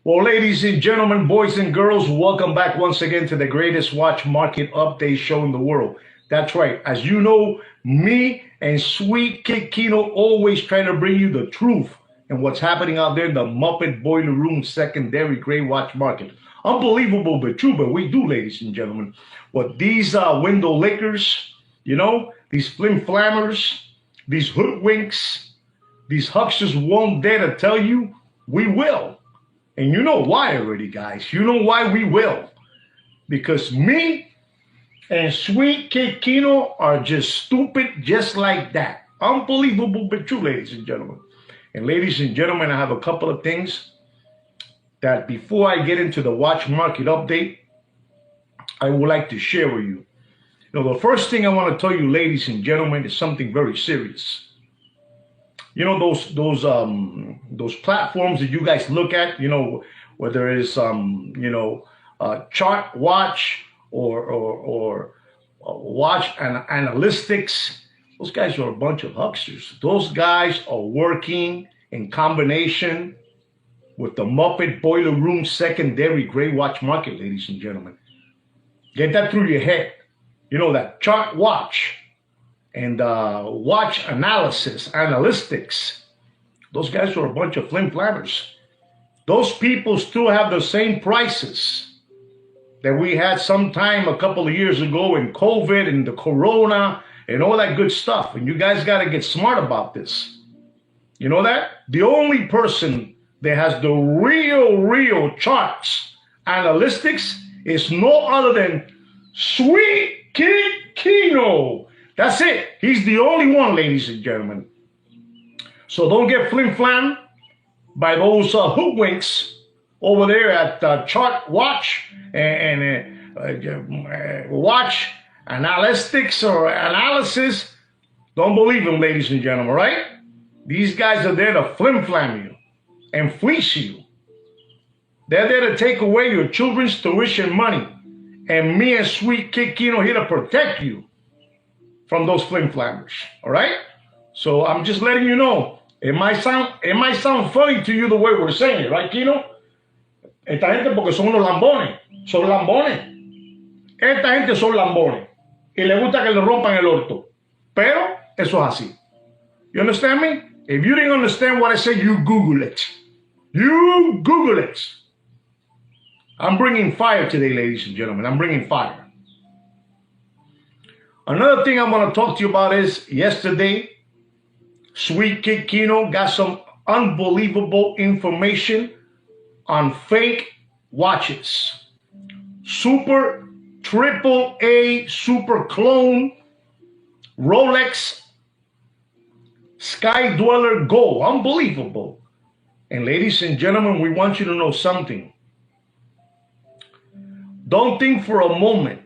Well, ladies and gentlemen, boys and girls, welcome back once again to the greatest watch market update show in the world. That's right. As you know, me and Sweet Kid Kino always try to bring you the truth and what's happening out there in the Muppet Boiler Room secondary gray watch market. Unbelievable but true, but we do, ladies and gentlemen. What these window lickers, these flim flammers, these hoodwinks, these hucksters won't dare to tell you, we will. And you know why already, guys. You know why we will. Because me and Sweet Kid Kino are just stupid just like that. Unbelievable but true, ladies and gentlemen. And ladies and gentlemen, I have a couple of things that before I get into the watch market update, I would like to share with you. The first thing I want to tell you, ladies and gentlemen, is something very serious. Those platforms that you guys look at, whether it's chart watch or watch analytics, those guys are a bunch of hucksters. Those guys are working in combination with the Muppet Boiler Room secondary gray watch market, ladies and gentlemen. Get that through your head. That chart watch and watch analytics, those guys are a bunch of flim flammers. Those people still have the same prices that we had sometime a couple of years ago in COVID and the Corona and all that good stuff. And you guys got to get smart about this. You know that? The only person that has the real charts, analytics, is no other than Sweet Kid Kino. That's it. He's the only one, ladies and gentlemen. So don't get flim-flam by those hoodwinks over there at Chart Watch and Watch Analytics or Analysis. Don't believe them, ladies and gentlemen, right? These guys are there to flim-flam you and fleece you. They're there to take away your children's tuition money. And me and Sweet Kid Kino here to protect you from those flim flammers, all right? So I'm just letting you know. It might sound funny to you the way we're saying it, right, Kino? Esta gente porque son unos lambones. Son lambones. Esta gente son lambones. Y le gusta que le rompan el orto. Pero eso es así. You understand me? If you didn't understand what I said, you Google it. You Google it. I'm bringing fire today, ladies and gentlemen. I'm bringing fire. Another thing I want to talk to you about is yesterday, Sweet Kid Kino got some unbelievable information on fake watches. Super triple A super clone Rolex Sky Dweller Gold. Unbelievable. And ladies and gentlemen, we want you to know something. Don't think for a moment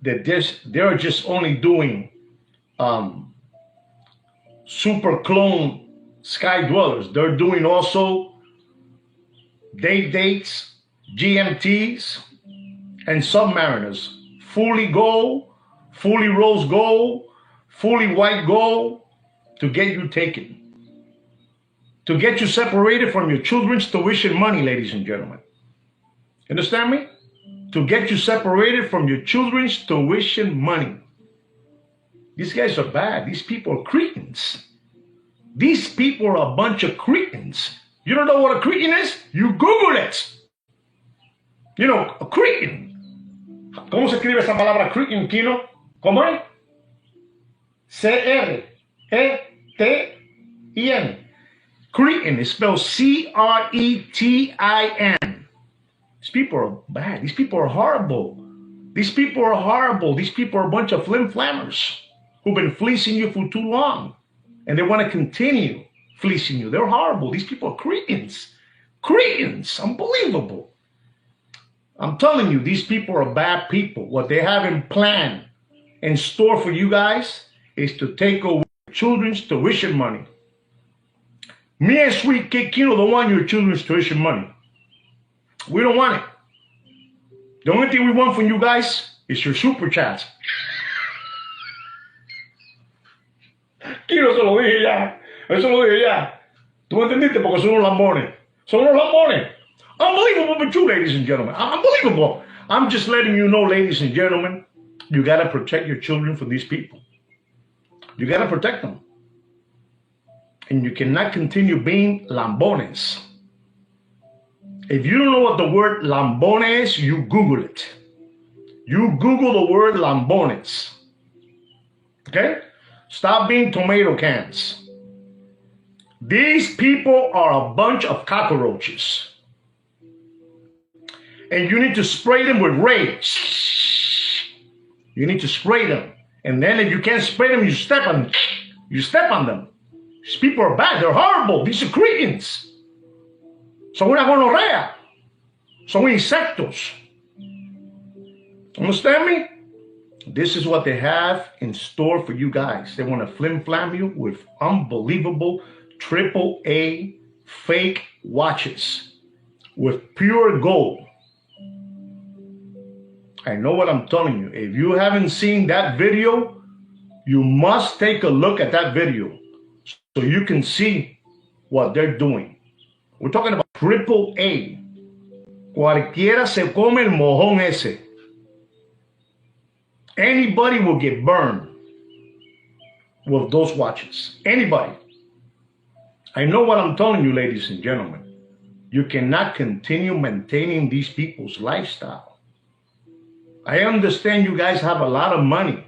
that they're just only doing super clone Sky Dwellers. They're doing also dates, GMTs, and Submariners. Fully gold, fully rose gold, fully white gold to get you taken. To get you separated from your children's tuition money, ladies and gentlemen. Understand me? To get you separated from your children's tuition money. These guys are bad. These people are cretins. These people are a bunch of cretins. You don't know what a cretin is? You Google it. A cretin. ¿Cómo se escribe esa palabra cretin, Kino? ¿Cómo es? C-R-E-T-I-N. Cretin is spelled C-R-E-T-I-N. These people are bad. These people are horrible. These people are horrible. These people are a bunch of flim-flammers who've been fleecing you for too long. And they want to continue fleecing you. They're horrible. These people are cretins. Cretins. Unbelievable. I'm telling you, these people are bad people. What they have in plan, in store for you guys, is to take away children's tuition money. Me and Sweet Kid Kino don't want your children's tuition money. We don't want it. The only thing we want from you guys is your super chats. Kino, eso lo dije ya. Eso lo dije ya. ¿Tú me entendiste? Porque son unos lambones. Son unos lambones. Unbelievable. unbelievable with you, ladies and gentlemen. Unbelievable. I'm just letting you know, ladies and gentlemen, you got to protect your children from these people. You got to protect them. And you cannot continue being lambones. If you don't know what the word lambone is, you Google it. You Google the word lambones. Okay? Stop being tomato cans. These people are a bunch of cockroaches. And you need to spray them with rage. You need to spray them. And then if you can't spray them, you step on them. These people are bad. They're horrible. These are cretins. Son una gonorrea. Son insectos. Understand me? This is what they have in store for you guys. They want to flim-flam you with unbelievable AAA fake watches with pure gold. I know what I'm telling you. If you haven't seen that video, you must take a look at that video so you can see what they're doing. We're talking about AAA. Cualquiera se come el mojón ese. Anybody will get burned with those watches. Anybody. I know what I'm telling you, ladies and gentlemen. You cannot continue maintaining these people's lifestyle. I understand you guys have a lot of money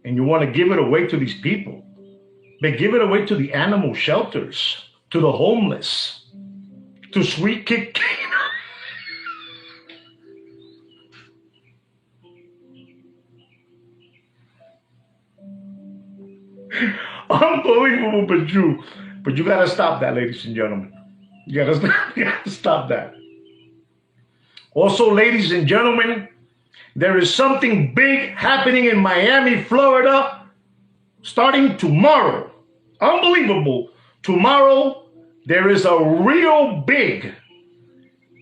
and you want to give it away to these people. But give it away to the animal shelters, to the homeless, to Sweet Kick. Unbelievable, but you gotta stop that, ladies and gentlemen. You gotta stop that. Also, ladies and gentlemen, there is something big happening in Miami, Florida, starting tomorrow. Unbelievable. Tomorrow, there is a real big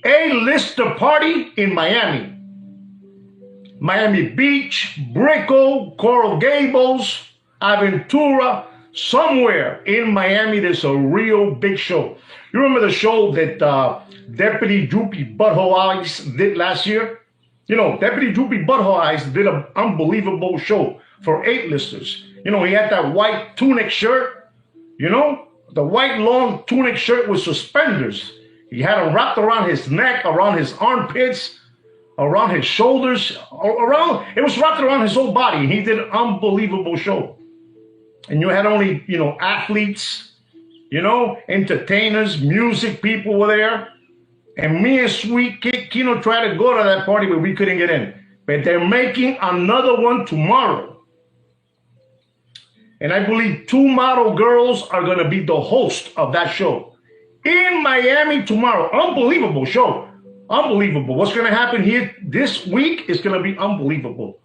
A-lister party in Miami. Miami Beach, Brickell, Coral Gables, Aventura, somewhere in Miami, there's a real big show. You remember the show that Deputy Droopy Butthole Eyes did last year? You know, Deputy Droopy Butthole Eyes did an unbelievable show for A-listers. You know, he had that white tunic shirt, you know, the white long tunic shirt with suspenders. He had them wrapped around his neck, around his armpits, around his shoulders, it was wrapped around his whole body. He did an unbelievable show. And you had only, you know, athletes, you know, entertainers, music people were there. And me and Sweet Kid Kino tried to go to that party, but we couldn't get in. But they're making another one tomorrow. And I believe 2 model girls are going to be the host of that show in Miami tomorrow. Unbelievable show. Unbelievable. What's going to happen here this week is going to be unbelievable.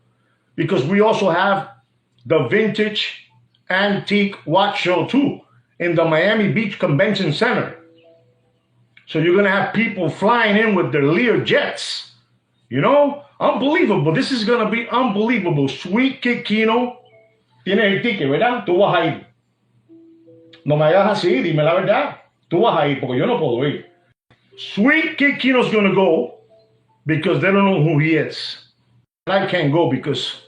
Because we also have the Vintage Antique Watch Show too in the Miami Beach Convention Center. So you're going to have people flying in with their Lear jets. You know, unbelievable. This is going to be unbelievable. Sweet Kid Kino, tienes el ticket, ¿verdad? Tú vas a ir. No me hagas así, dime la verdad. Tú vas a ir porque yo no puedo ir. Sweet Kid Kino's going to go because they don't know who he is. I can't go because,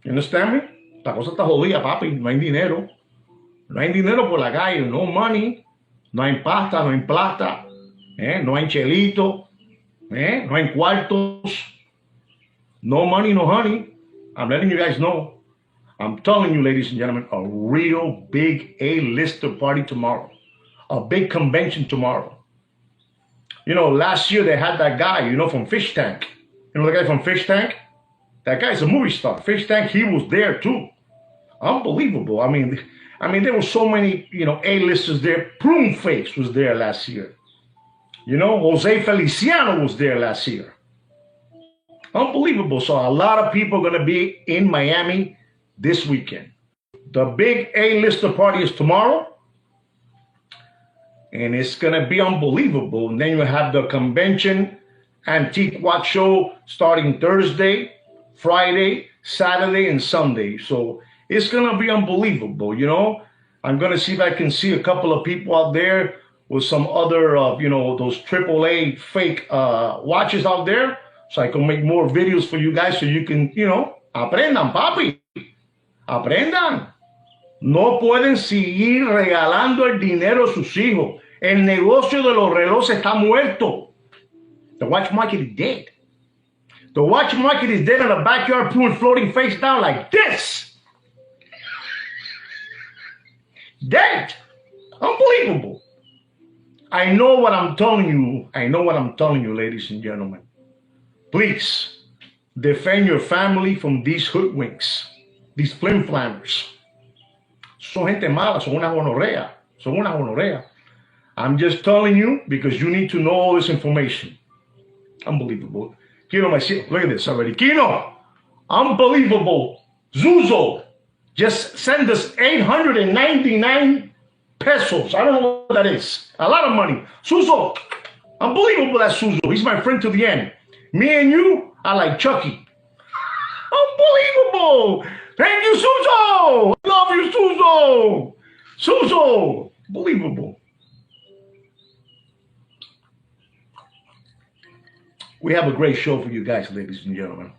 you understand me? La cosa está jodida, papi. No hay dinero. No hay dinero por la calle. No money. No hay pasta, no hay plata. No hay chelito. No hay cuartos. No money, no honey. I'm letting you guys know. I'm telling you, ladies and gentlemen, a real big A-lister party tomorrow. A big convention tomorrow. You know, last year they had that guy, you know, from Fish Tank. You know the guy from Fish Tank? That guy's a movie star. Fish Tank, he was there too. Unbelievable. I mean, there were so many, you know, A-listers there. Prune Face was there last year. You know, Jose Feliciano was there last year. Unbelievable. So a lot of people are going to be in Miami this weekend. The big A-lister party is tomorrow. And it's going to be unbelievable. And then you have the convention antique watch show starting Thursday, Friday, Saturday, and Sunday. So it's going to be unbelievable, you know. I'm going to see if I can see a couple of people out there with some other, those AAA fake watches out there, so I can make more videos for you guys, so you can, aprendan, papi, aprendan. No pueden seguir regalando el dinero a sus hijos. El negocio de los relojes está muerto. The watch market is dead. The watch market is dead in the backyard, floating face down like this. Dead. Unbelievable. I know what I'm telling you. I know what I'm telling you, ladies and gentlemen. Please defend your family from these hoodwinks, these flim-flammers. Son gente mala, son una gonorrea. Son una gonorrea. I'm just telling you because you need to know all this information. Unbelievable. Kino, look at this already. Kino, unbelievable. Zuzo just send us 899 pesos. I don't know what that is. A lot of money. Suzo, unbelievable that Suzo. He's my friend to the end. Me and you are like Chucky. Unbelievable. Thank you, Suzo. I love you, Suzo. Suzo. Unbelievable. We have a great show for you guys, ladies and gentlemen.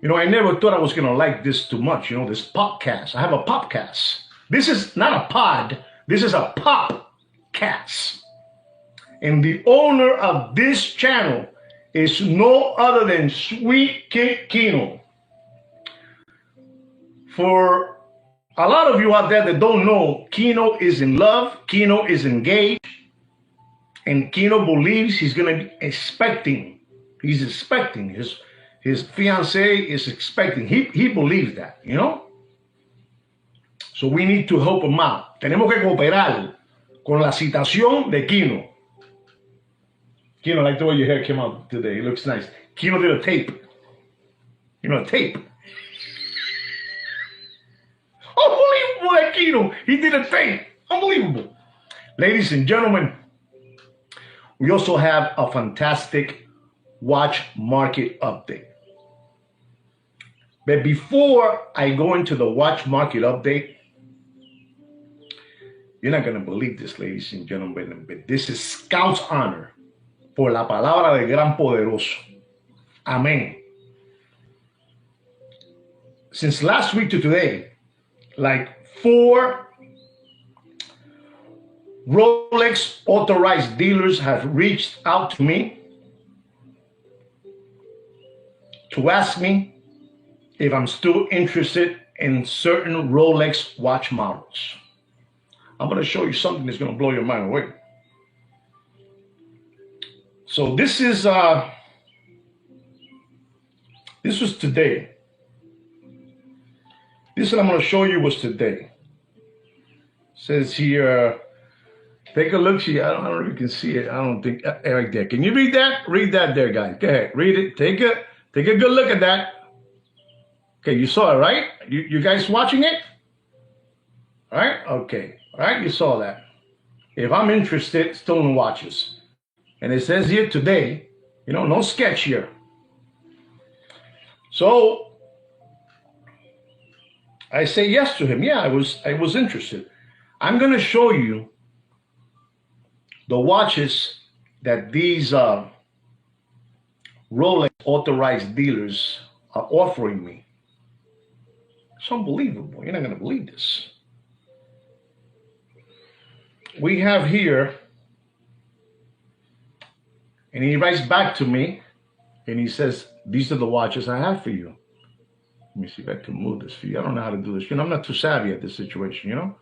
I never thought I was going to like this too much, this podcast. I have a podcast. This is not a pod. This is a popcast. And the owner of this channel is no other than Sweet Kid Kino. For a lot of you out there that don't know, Kino is in love. Kino is engaged. And Kino believes he's going to be expecting. He's expecting. His fiancée is expecting. He believes that, So we need to help him out. Tenemos que cooperar con la citación de Kino. Kino, I like the way your hair came out today. It looks nice. Kino did a tape. A tape. Unbelievable that Kino. He did a tape. Unbelievable. Ladies and gentlemen, we also have a fantastic watch market update. But before I go into the watch market update, you're not going to believe this, ladies and gentlemen, but this is Scout's honor por la palabra del gran poderoso. Amén. Since last week to today, like 4 Rolex authorized dealers have reached out to me to ask me if I'm still interested in certain Rolex watch models. I'm going to show you something that's going to blow your mind away. So this was today. This that I'm going to show you was today. It says here, take a look. See, I don't know if you can see it. I don't think right there. Can you read that? Read that there, guys. Go ahead, read it. Take a good look at that. Okay, you saw it, right? You guys watching it? All right. Okay. All right. You saw that. If I'm interested, stolen watches, and it says here today, no sketch here. So I say yes to him. Yeah, I was interested. I'm going to show you the watches that these Rolex authorized dealers are offering me. It's unbelievable. You're not going to believe this. We have here, and he writes back to me, and he says, these are the watches I have for you. Let me see if I can move this for you. I don't know how to do this. I'm not too savvy at this situation,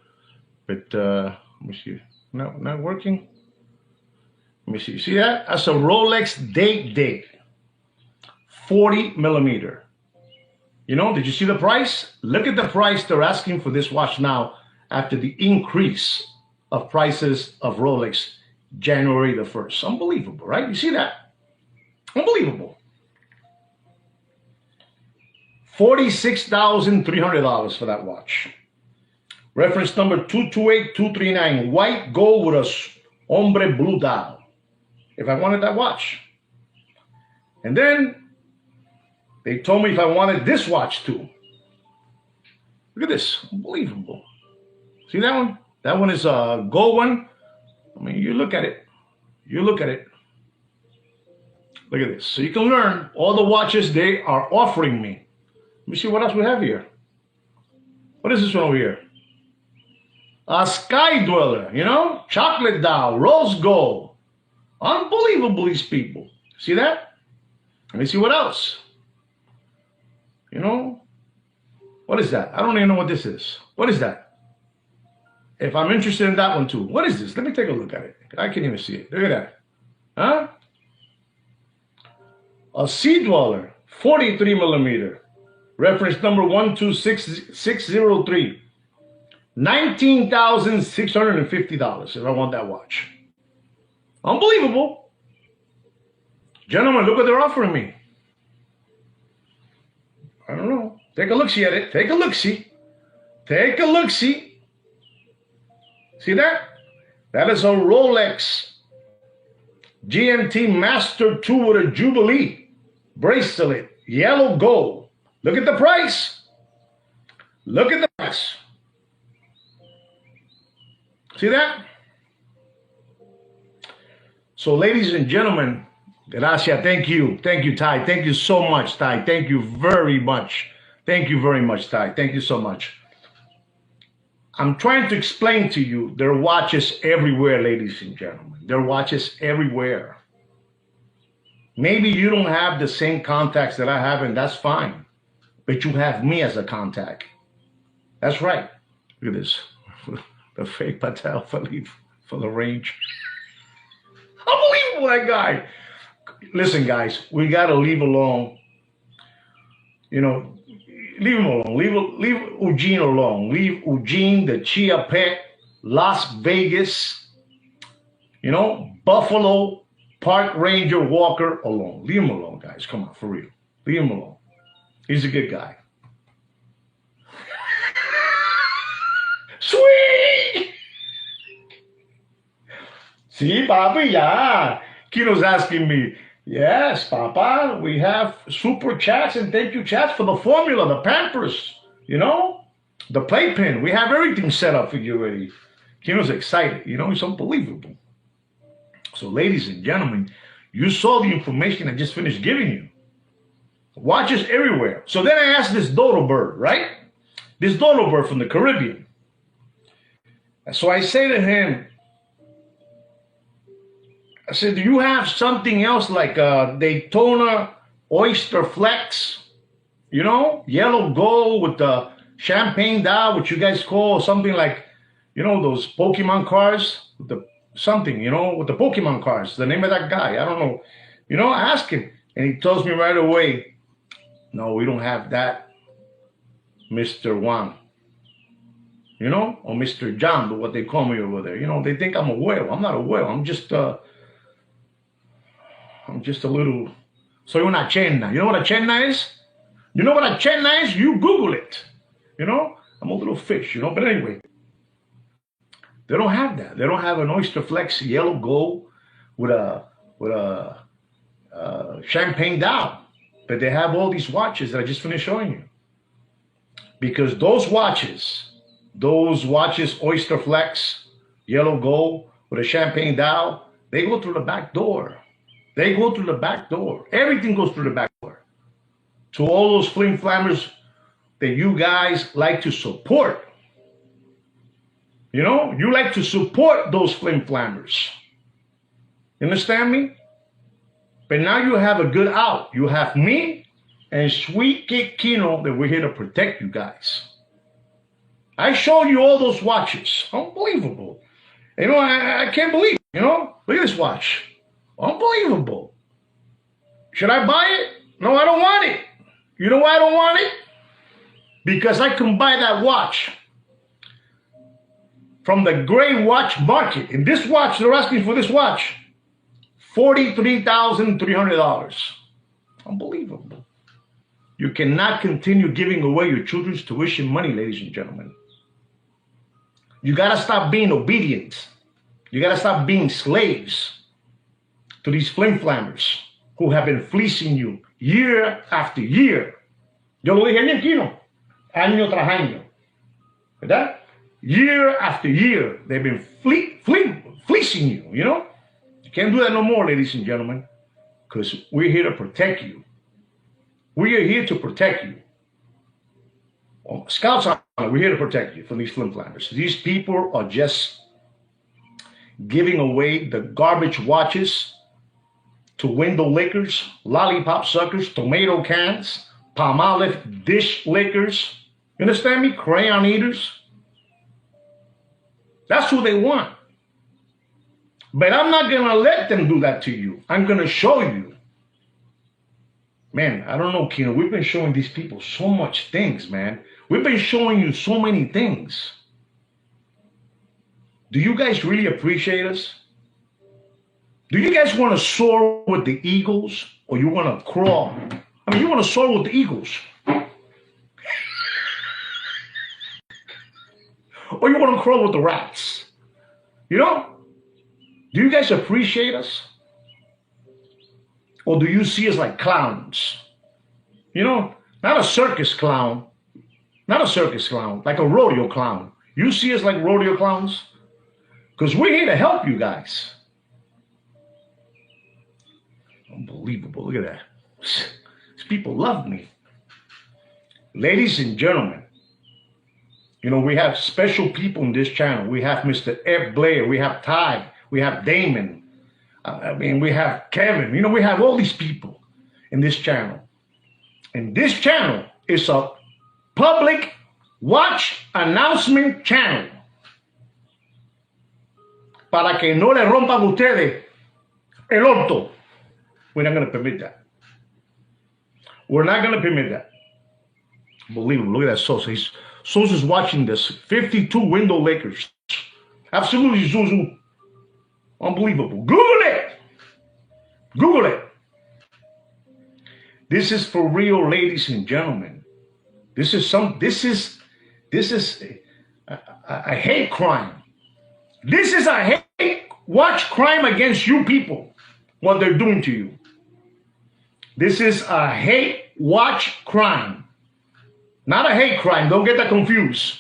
But let me see. Not working. Let me see. You see that? That's a Rolex date. 40 millimeter. Did you see the price? Look at the price they're asking for this watch now after the increase of prices of Rolex January the 1st. Unbelievable, right? You see that? Unbelievable. $46,300 for that watch. Reference number 228239. White gold with a ombre blue dial. If I wanted that watch. And then they told me if I wanted this watch too. Look at this. Unbelievable. See that one? That one is a gold one I mean, you look at it. You look at it. Look at this. So you can learn all the watches they are offering me. Let me see what else we have here. What is this one over here? A Sky Dweller, you know? Chocolate Dial, Rose Gold. Unbelievable, these people. See that? Let me see what else. You know? What is that? I don't even know what this is. What is that? If I'm interested in that one too. What is this? Let me take a look at it. I can't even see it. Look at that. Huh? A Sea Dweller, 43 millimeter. Reference number 126603. $19,650 if I want that watch. Unbelievable. Gentlemen, look what they're offering me. I don't know. Take a look-see at it. Take a look-see. Take a look-see. See that? That is a Rolex GMT Master 2 with a Jubilee bracelet. Yellow gold. Look at the price. Look at the price. See that? So, ladies and gentlemen, gracias. Thank you. Thank you, Ty. Thank you so much, Ty. Thank you very much. Thank you very much, Ty. Thank you so much. I'm trying to explain to you, there are watches everywhere, ladies and gentlemen. There are watches everywhere. Maybe you don't have the same contacts that I have, and that's fine. But you have me as a contact. That's right. Look at this. The fake Patel Philippe for the range. Unbelievable, that guy. Listen, guys, we got to leave alone. You know, leave him alone. Leave Eugene alone. Leave Eugene, the Chia Pet, Las Vegas, you know, Buffalo, Park Ranger Walker alone. Leave him alone, guys. Come on, for real. Leave him alone. He's a good guy. Sweet! See, Papi, yeah. Kino's asking me, yes, Papa, we have super chats and thank you chats for the formula, the Pampers, you know, the playpen. We have everything set up for you already. Kino's excited, you know, it's unbelievable. So, ladies and gentlemen, you saw the information I just finished giving you. Watches everywhere. So then I asked this dodo bird, right? This dodo bird from the Caribbean. So I say to him, I said, do you have something else like a Daytona Oyster Flex? You know, yellow gold with the champagne dial, which you guys call something like, you know, those Pokemon cards, with the something, you know, with the Pokemon cards, the name of that guy, I don't know. You know, I ask him, and he tells me right away, no, we don't have that, Mr. Wang. You know, or Mr. John, but what they call me over there. You know, they think I'm a whale. I'm not a whale. I'm just a little. Soy una chenna. You know what a chenna is? You know what a chenna is? You Google it. You know, I'm a little fish. You know, but anyway, they don't have that. They don't have an Oyster Flex yellow gold with a champagne dial. But they have all these watches that I just finished showing you. Because those watches, Oyster Flex, yellow gold with a champagne dial, they go through the back door. They go through the back door. Everything goes through the back door. To all those flim flammers that you guys like to support. You know, you like to support those flim flammers. You understand me? But now you have a good out. You have me and Sweet Kid Kino that we're here to protect you guys. I showed you all those watches. Unbelievable. You know, I can't believe it, you know? Look at this watch. Unbelievable. Should I buy it? No, I don't want it. You know why I don't want it? Because I can buy that watch from the gray watch market. In this watch, they're asking for this watch, $43,300. Unbelievable. You cannot continue giving away your children's tuition money, ladies and gentlemen. You got to stop being obedient. You got to stop being slaves to these flim flammers who have been fleecing you year after year. Yo lo dije bien, Kino. Año tras año. ¿Verdad? Year after year, they've been fleecing you, you know? You can't do that no more, ladies and gentlemen, because we're here to protect you. We are here to protect you. Well, Scouts Honor, we're here to protect you from these flimflammers. These people are just giving away the garbage watches to window lickers, lollipop suckers, tomato cans, Palmolive dish lickers. You understand me? Crayon eaters. That's who they want. But I'm not going to let them do that to you. I'm going to show you. Man, I don't know, Kino. We've been showing these people so much things, man. We've been showing you so many things. Do you guys really appreciate us? Do you guys want to soar with the eagles, or you want to crawl? I mean, you want to soar with the eagles. Or you want to crawl with the rats. You know? Do you guys appreciate us? Or do you see us like clowns? You know, not a circus clown. Not a circus clown, like a rodeo clown. You see us like rodeo clowns? Because we're here to help you guys. Unbelievable. Look at that. These people love me. Ladies and gentlemen, you know, we have special people in this channel. We have Mr. Ed Blair. We have Ty. We have Damon. We have Kevin. You know, we have all these people in this channel. And this channel is a public watch announcement channel. Para que no le rompan ustedes el orto. We're not going to permit that. We're not going to permit that. Unbelievable. Look at that Sosa. Sosa's watching this. 52 window Lakers. Absolutely, Zuzu. Unbelievable. Google it. Google it. This is for real, ladies and gentlemen. This is a hate crime. This is a hate watch crime against you people. What they're doing to you. This is a hate watch crime. Not a hate crime. Don't get that confused.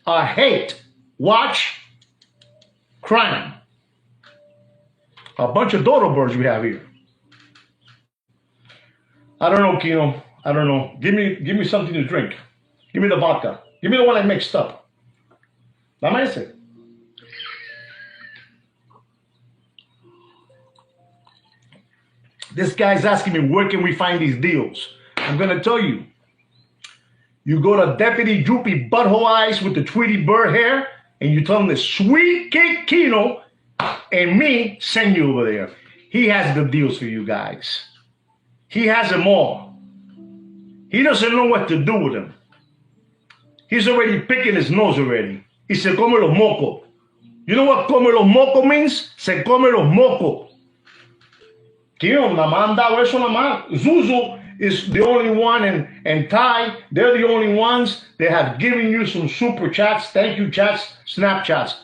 A hate watch crime. A bunch of dodo birds we have here. I don't know, Kino. I don't know. Give me something to drink. Give me the vodka. Give me the one I mixed up. Dame ese. This guy's asking me, where can we find these deals? I'm going to tell you. You go to Deputy Droopy Butthole Eyes with the Tweety Bird hair, and you tell him the Sweet Kick Kino and me send you over there. He has the deals for you guys. He has them all. He doesn't know what to do with them. He's already picking his nose already. Y se come los moco. You know what come los moco means? Se come los moco. Kino, namanda, eso namá. Zuzu is the only one, and Ty, they're the only ones that have given you some super chats, thank you chats, Snapchats.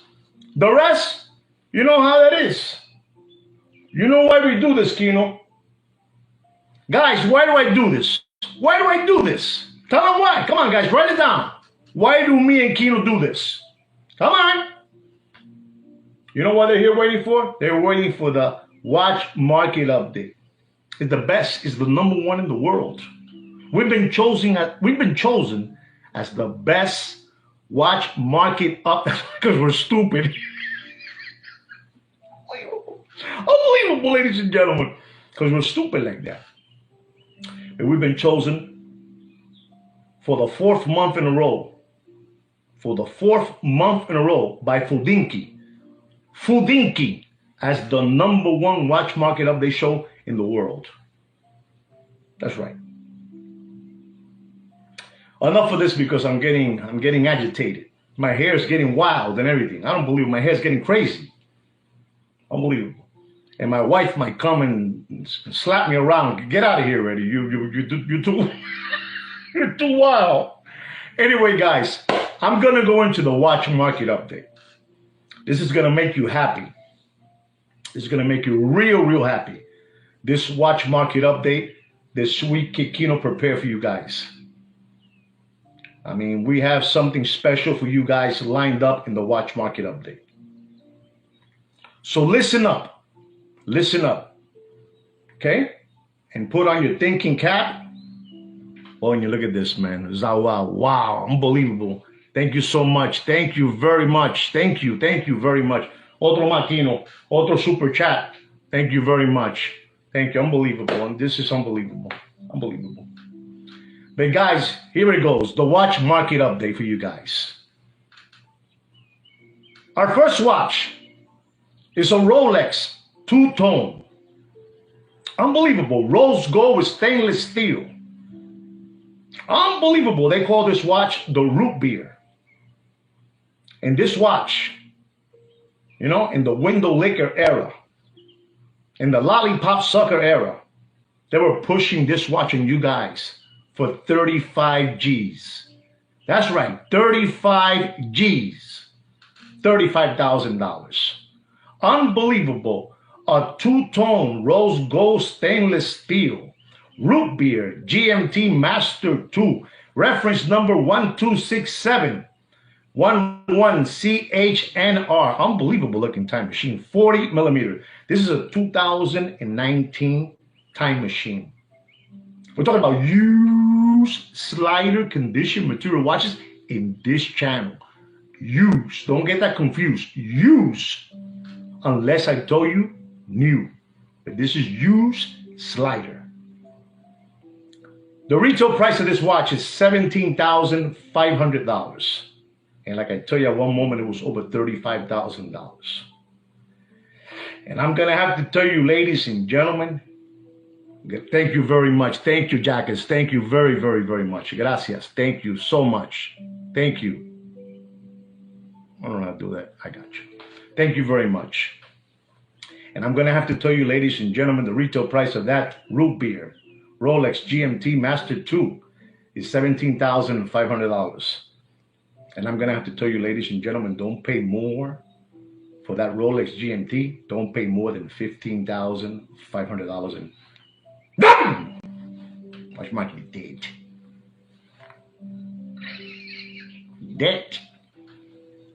The rest, you know how that is. You know why we do this, Kino. Guys, why do I do this? Why do I do this? Tell them why. Come on, guys, write it down. Why do me and Kino do this? Come on. You know what they're here waiting for? They're waiting for the watch market update. It's the best. It's the #1 in the world. We've been chosen as the best watch market up because we're stupid. Unbelievable, ladies and gentlemen, because we're stupid like that. And we've been chosen for the 4th month in a row. For the 4th month in a row by Fudinki. Fudinki as the #1 watch market update show in the world. That's right. Enough of this because I'm getting agitated. My hair is getting wild and everything. I don't believe my hair is getting crazy. Unbelievable. And my wife might come and slap me around. Get out of here already. You're too you're too wild. Anyway, guys, I'm gonna go into the watch market update. This is gonna make you happy. This is gonna make you real happy. This watch market update, this Sweet Kick Kino prepared for you guys. I mean, we have something special for you guys lined up in the watch market update. So listen up. Listen up. Okay? And put on your thinking cap. Oh, and you look at this, man. Zawa. Wow. Unbelievable. Thank you so much. Thank you very much. Thank you. Thank you very much. Otro Makino. Otro super chat. Thank you very much. Thank you. Unbelievable. This is unbelievable. Unbelievable. But guys, here it goes. The watch market update for you guys. Our first watch is a Rolex two-tone. Unbelievable. Rose gold with stainless steel. Unbelievable. They call this watch the root beer. And this watch, you know, in the window liquor era, in the lollipop sucker era, they were pushing this watch on you guys for 35 G's. That's right, 35 G's. $35,000. Unbelievable. A two-tone rose gold stainless steel root beer GMT Master 2, reference number 1267 11CHNR. Unbelievable looking time machine, 40 millimeter. This is a 2019 time machine. We're talking about used slider condition material watches in this channel. Used. Don't get that confused. Used. Unless I tell you new. But this is used slider. The retail price of this watch is $17,500. And like I tell you at one moment, it was over $35,000. And I'm going to have to tell you, ladies and gentlemen, thank you very much. Thank you, Jackets. Thank you very, very, very much. Gracias. Thank you so much. Thank you. I don't know how to do that. I got you. Thank you very much. And I'm going to have to tell you, ladies and gentlemen, the retail price of that root beer Rolex GMT Master 2 is $17,500. And I'm going to have to tell you, ladies and gentlemen, don't pay more for that Rolex GMT. Don't pay more than $15,500. And watch my dead. Dead.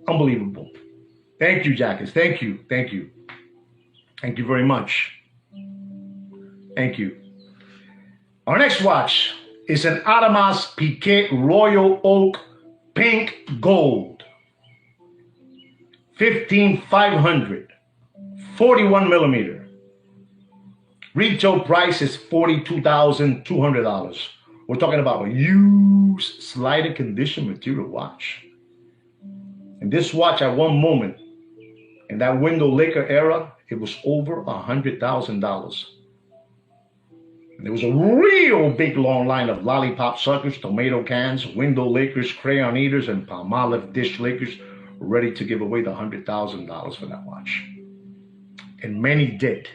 Unbelievable. Thank you, Jackets. Thank you. Thank you. Thank you very much. Thank you. Our next watch is an Audemars Piguet Royal Oak Pink Gold. 15,500. 41 millimeter. Retail price is $42,200. We're talking about a used slider condition material watch. And this watch at one moment, in that window liquor era, it was over $100,000. And there was a real big long line of lollipop suckers, tomato cans, window lickers, crayon eaters, and Palmolive dish lickers ready to give away the $100,000 for that watch. And many did.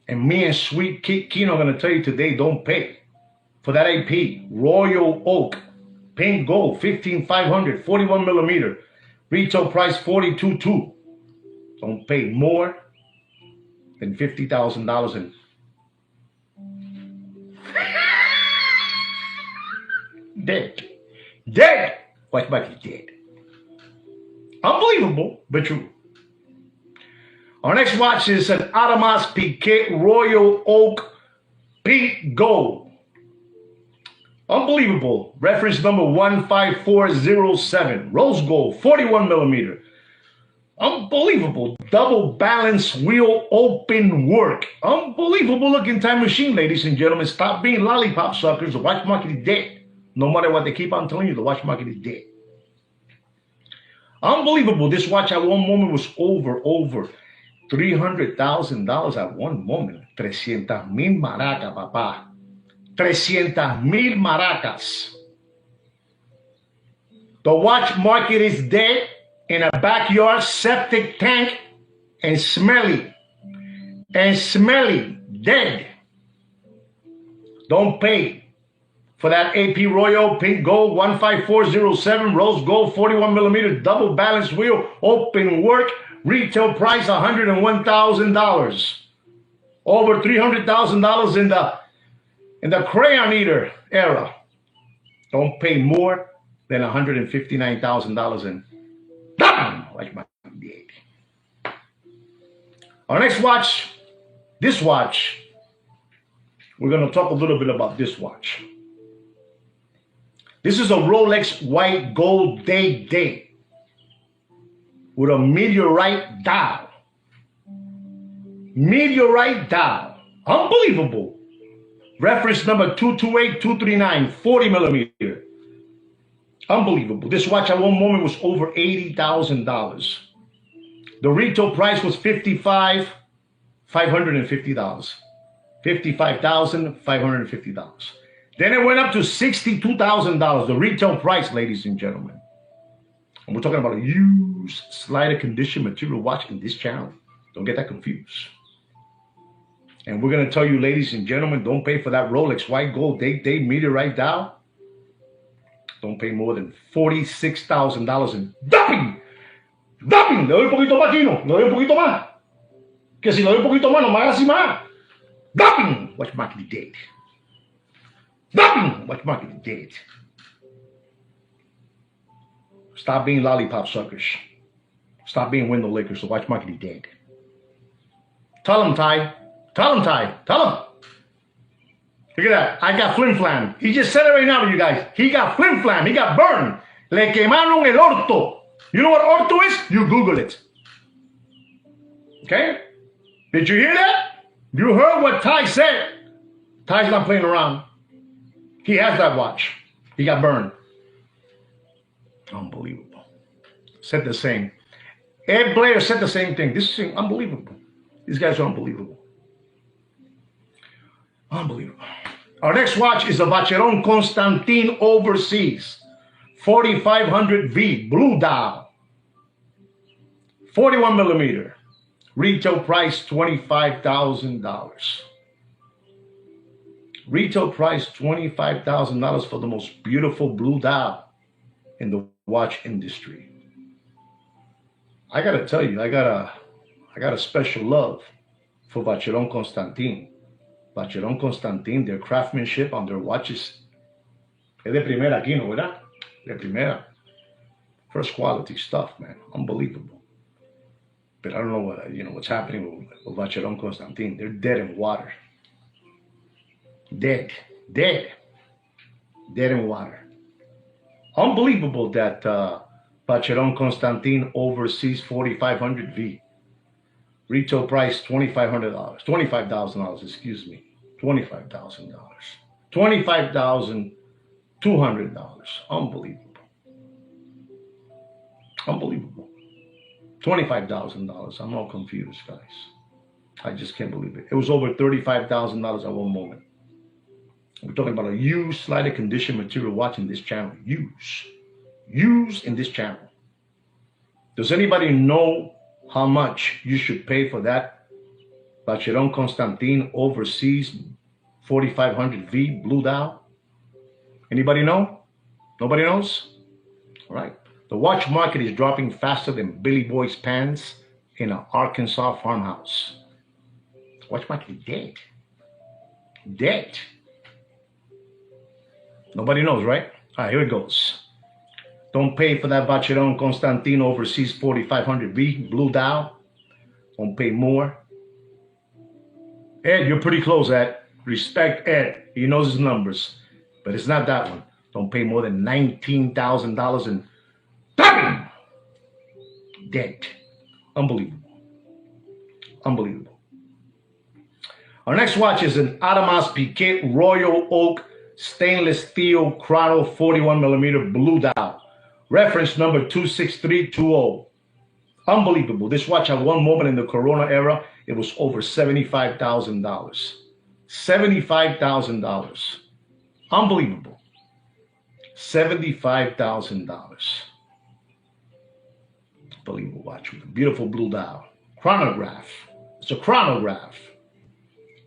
And me and Sweet Kino are going to tell you today, don't pay for that AP Royal Oak Pink Gold 15,500 41 millimeter. Retail price $42,200. Don't pay more than $50,000 in. Dead. Dead. Watch my dead. Unbelievable, but true. Our next watch is an Audemars Piguet Royal Oak Pink Gold. Unbelievable. Reference number 15407. Rose gold, 41 millimeter. Unbelievable. Double balance wheel open work. Unbelievable looking time machine, ladies and gentlemen. Stop being lollipop suckers. The watch market is dead. No matter what they keep on telling you, the watch market is dead. Unbelievable. This watch at one moment was over $300,000 at one moment. 300,000 maracas, papá. 300,000 maracas. The watch market is dead in a backyard septic tank and smelly. Dead. Don't pay for that AP Royal Pink Gold 15407 Rose Gold 41 millimeter double balance wheel open work. Retail price $101,000. Over $300,000 in the crayon eater era. Don't pay more than $159,000 in. Like my dead. Our next watch, this watch, we're going to talk a little bit about this watch. This is a Rolex white gold day with a meteorite dial. Meteorite dial. Unbelievable. Reference number 228239, 40 millimeter. Unbelievable. This watch at one moment was over $80,000. The retail price was $55,550. $55,550. Then it went up to $62,000, the retail price, ladies and gentlemen. And we're talking about a used slider condition material watch in this channel. Don't get that confused. And we're going to tell you, ladies and gentlemen, don't pay for that Rolex white gold day meteorite dial. Don't pay more than $46,000 in dumping. Dumping. Le doy un poquito más, Chino. Le doy un poquito más. Que si le doy un poquito más, no me hagas así más. Dumping. Watch market dead. Dumping. Watch market dead. Stop being lollipop suckers. Stop being window lickers. The watch market is dead. Tell him, Ty. Tell him, Ty. Tell him. Look at that. I got flim flam. He just said it right now to you guys. He got flim flam. He got burned. Le quemaron el orto. You know what orto is? You Google it. Okay? Did you hear that? You heard what Ty said. Ty's not playing around. He has that watch. He got burned. Unbelievable. Said the same. Ed Blair said the same thing. This is unbelievable. These guys are unbelievable. Unbelievable. Our next watch is the Vacheron Constantin Overseas 4500V blue dial. 41 millimeter. Retail price $25,000. Retail price $25,000 for the most beautiful blue dial in the watch industry. I gotta tell you, I got a special love for Vacheron Constantin. Vacheron Constantin, their craftsmanship on their watches es de primera aquí, ¿no, verdad? De primera. First quality stuff, man. Unbelievable. But I don't know what, what's happening with Vacheron Constantin. They're dead in water. Dead in water. Unbelievable that Vacheron Constantin Overseas 4500V. Retail price $2,500. $25,000, excuse me. $25,000. $25,200. Unbelievable. Unbelievable. $25,000. I'm all confused, guys. I just can't believe it. It was over $35,000 at one moment. We're talking about a used slider condition material watch in this channel. Used in this channel. Does anybody know how much you should pay for that Vacheron Constantin Overseas 4500V blue dial? Anybody know? Nobody knows? All right. The watch market is dropping faster than Billy Boy's pants in an Arkansas farmhouse. The watch market is dead. Dead. Nobody knows, right? All right, here it goes. Don't pay for that Vacheron Constantin Overseas 4500V blue dial. Don't pay more. Ed, you're pretty close, Ed. Respect Ed. He knows his numbers. But it's not that one. Don't pay more than $19,000 in dumping. Dead. Unbelievable. Unbelievable. Our next watch is an Audemars Piguet Royal Oak stainless steel chrono 41 millimeter blue dial. Reference number 26320. Unbelievable. This watch at one moment in the Corona era, it was over $75,000. $75,000. Unbelievable. $75,000. Unbelievable watch with a beautiful blue dial. Chronograph. It's a chronograph.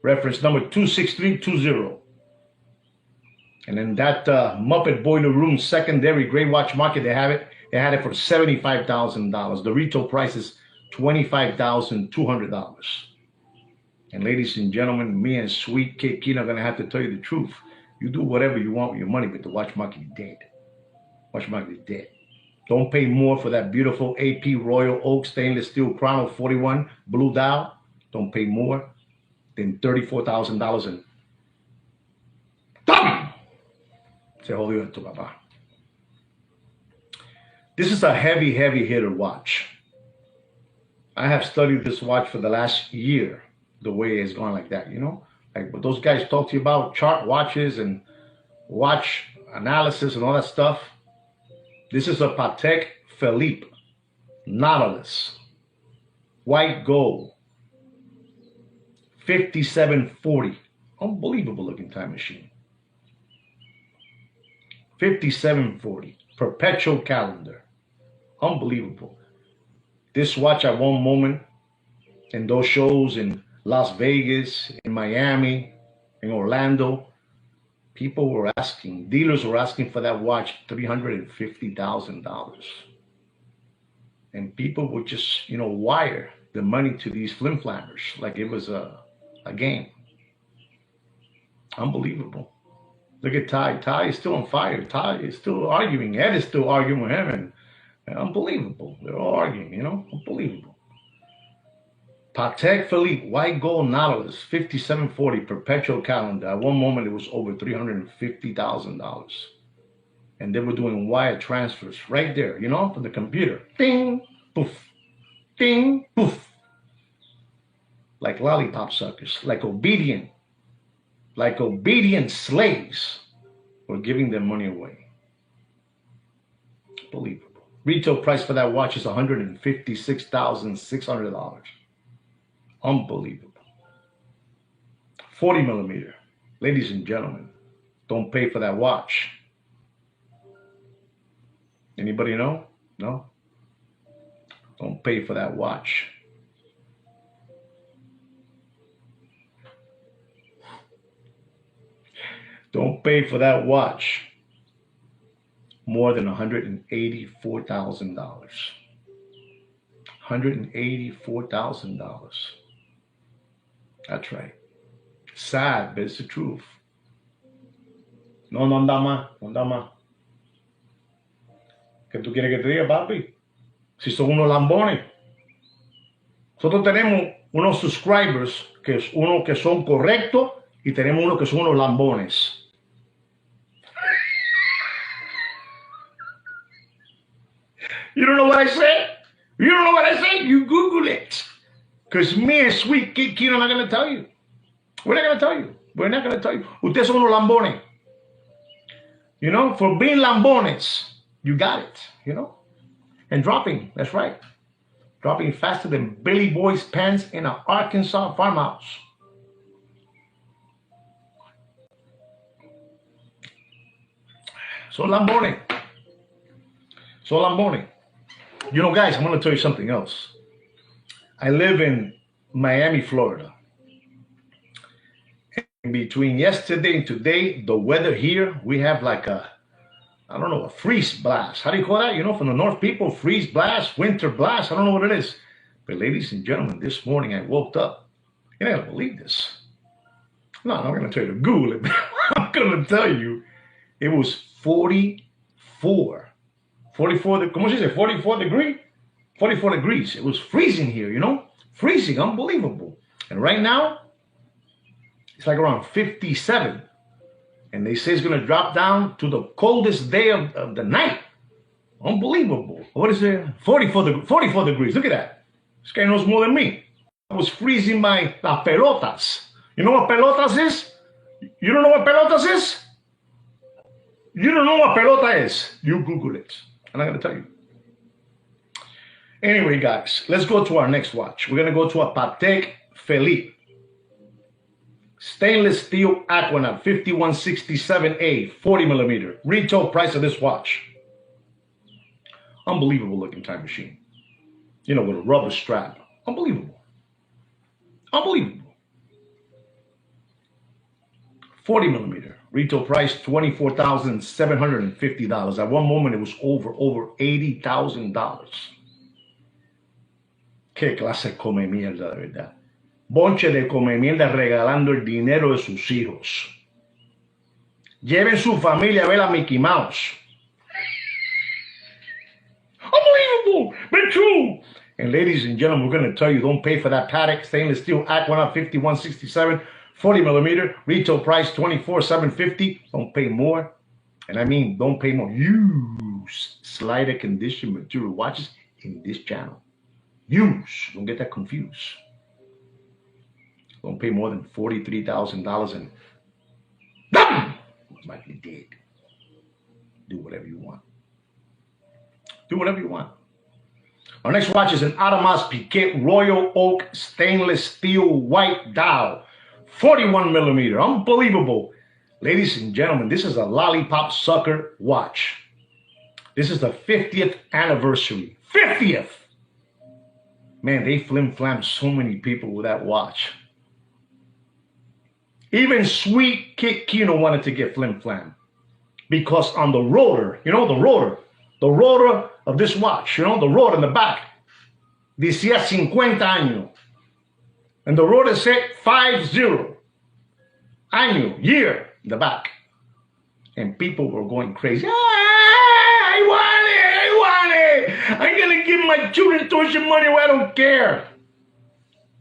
Reference number 26320. And then that Muppet Boiler Room secondary gray watch market, they had it for $75,000. The retail price is $25,200. And ladies and gentlemen, me and Sweet Kid Keen are gonna have to tell you the truth. You do whatever you want with your money, but the watch market is dead. Watch market is dead. Don't pay more for that beautiful AP Royal Oak stainless steel chrono 41 blue dial. don't pay more than $34,000 and ¡Tam! Se jodió esto, papá. This is a heavy, heavy hitter watch. I have studied this watch for the last year, the way it's gone like that, you know? Like what those guys talk to you about, chart watches and watch analysis and all that stuff. This is a Patek Philippe Nautilus, white gold, 5740. Unbelievable looking time machine. 5740, perpetual calendar. Unbelievable. This watch at one moment in those shows in Las Vegas, in Miami, in Orlando, people were asking, dealers were asking for that watch $350,000. And people would just, you know, wire the money to these flim-flammers like it was a game. Unbelievable. Look at Ty. Ty is still on fire. Ty is still arguing. Ed is still arguing with him. And unbelievable. They're all arguing, you know? Unbelievable. Patek Philippe, white gold Nautilus, 5740, perpetual calendar. At one moment, it was over $350,000. And they were doing wire transfers right there, you know, from the computer. Ding, poof, ding, poof. Like lollipop suckers, like obedient slaves were giving their money away. Unbelievable. Retail price for that watch is $156,600. Unbelievable. 40 millimeter. Ladies and gentlemen, don't pay for that watch. Anybody know? No? Don't pay for that watch. Don't pay for that watch more than $184,000. $184,000. That's right. Sad, but it's the truth. No anda más, no anda más. ¿Qué tú quieres que te diga, papi? Si son unos lambones. Nosotros tenemos unos subscribers que es uno que son correctos y tenemos uno que son unos lambones. You don't know what I said? You don't know what I said? You Google it. Because me and Sweet Kid Kino are not going to tell you. We're not going to tell you. We're not going to tell you. Ustedes son unos lambones. You know, for being lambones, you got it, you know? And dropping, that's right. Dropping faster than Billy Boy's pants in an Arkansas farmhouse. So lambones. So lambones. You know, guys, I'm going to tell you something else. I live in Miami, Florida. And between yesterday and today, the weather here, we have like a, I don't know, a freeze blast. How do you call that? You know, from the North people, freeze blast, winter blast. I don't know what it is. But ladies and gentlemen, this morning I woke up. You're not going to believe this. No, I'm not going to tell you to Google it. I'm going to tell you it was 44 ¿cómo se dice? 44 degrees? 44 degrees. It was freezing here, you know? Freezing, unbelievable. And right now, it's like around 57. And they say it's going to drop down to the coldest day of the night. Unbelievable. What is it? 44 degrees. Look at that. This guy knows more than me. I was freezing my las pelotas. You know what pelotas is? You don't know what pelotas is? You don't know what pelota is. You Google it. I'm not going to tell you. Anyway, guys, let's go to our next watch. We're going to go to a Patek Philippe. Stainless steel Aquanaut 5167A, 40 millimeter. Retail price of this watch. Unbelievable looking time machine. You know, with a rubber strap. Unbelievable. Unbelievable. 40 millimeter. Retail price $24,750. At one moment, it was over $80,000. Qué clase de come mierda, de verdad. Bonche de come mierda regalando el dinero de sus hijos. Lleven su familia a ver a Mickey Mouse. Unbelievable, but true. And ladies and gentlemen, we're going to tell you, don't pay for that Patek stainless steel Aquanaut 5167, 40 millimeter, retail price $24,750. Don't pay more. And I mean, don't pay more. Use slider condition material watches in this channel. Use. Don't get that confused. Don't pay more than $43,000 and might be dead. Do whatever you want. Do whatever you want. Our next watch is an Audemars Piguet Royal Oak stainless steel white dial, 41 millimeter. Unbelievable. Ladies and gentlemen, this is a lollipop sucker watch. This is the 50th anniversary. 50th! Man, they flim-flammed so many people with that watch. Even Sweet Kit Kino wanted to get flim-flam. Because on the rotor, you know, the rotor of this watch, you know, the rotor in the back, decía 50 años. And the rotor said 50, año, year, in the back. And people were going crazy. I want it. I'm going to give my children tuition money or I don't care.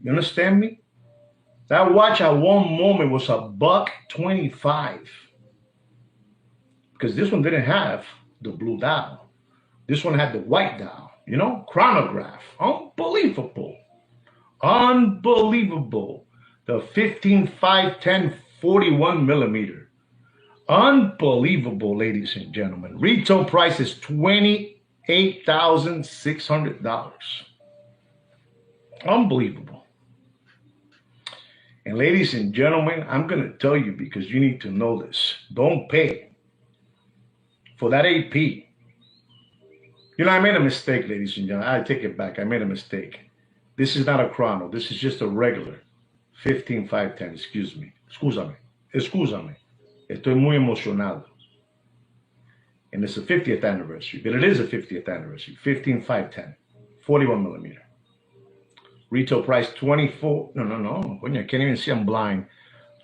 You understand me? That watch at one moment was $125. Because this one didn't have the blue dial. This one had the white dial, you know, chronograph. Unbelievable. Unbelievable. The 15-5-10 41 millimeter. Unbelievable, ladies and gentlemen. Retail price is $28,600. Unbelievable. And ladies and gentlemen, I'm going to tell you because you need to know this. Don't pay for that AP. You know, I made a mistake, ladies and gentlemen. I take it back. I made a mistake. This is not a chrono. This is just a regular 15-5-10. Excuse me. Excúsame. Estoy muy emocionado. And it's the 50th anniversary. But it is a 50th anniversary. 15-5-10. 41 millimeter. Retail price $24. No. I can't even see. I'm blind.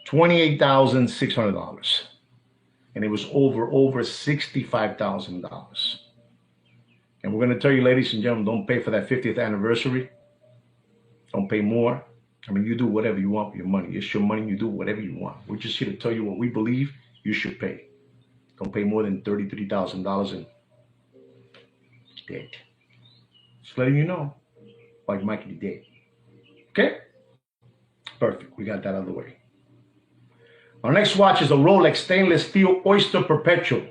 $28,600. And it was over $65,000. And we're going to tell you, ladies and gentlemen, don't pay for that 50th anniversary. Don't pay more. I mean, you do whatever you want with your money. It's your money. You do whatever you want. We're just here to tell you what we believe you should pay. Don't pay more than $33,000 and it's dead. Just letting you know, like Mikey dead. Okay? Perfect. We got that out of the way. Our next watch is a Rolex stainless steel Oyster Perpetual,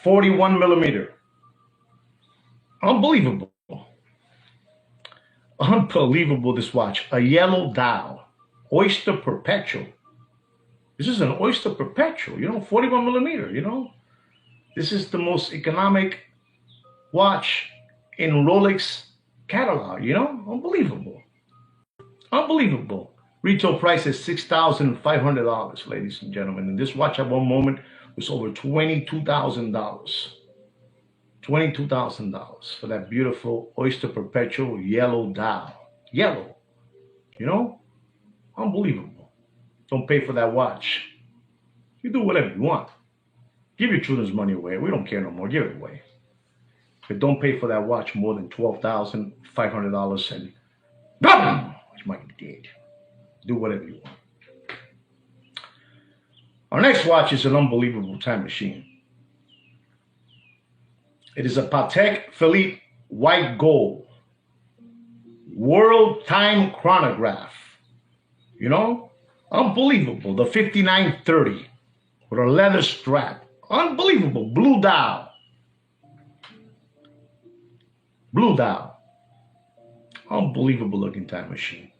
41 millimeter. Unbelievable. Unbelievable, this watch. A yellow dial. Oyster Perpetual. This is an Oyster Perpetual, you know, 41 millimeter, you know. This is the most economic watch in Rolex catalog, you know. Unbelievable. Unbelievable. Retail price is $6,500, ladies and gentlemen. And this watch at one moment was over $22,000. $22,000 for that beautiful Oyster Perpetual yellow dial. Yellow. You know? Unbelievable. Don't pay for that watch. You do whatever you want. Give your children's money away. We don't care no more. Give it away. But don't pay for that watch more than $12,500 and boom! Which might be dead. Do whatever you want. Our next watch is an unbelievable time machine. It is a Patek Philippe white gold world time chronograph. You know, unbelievable. The 5930 with a leather strap. Unbelievable. Blue dial. Blue dial. Unbelievable looking time machine.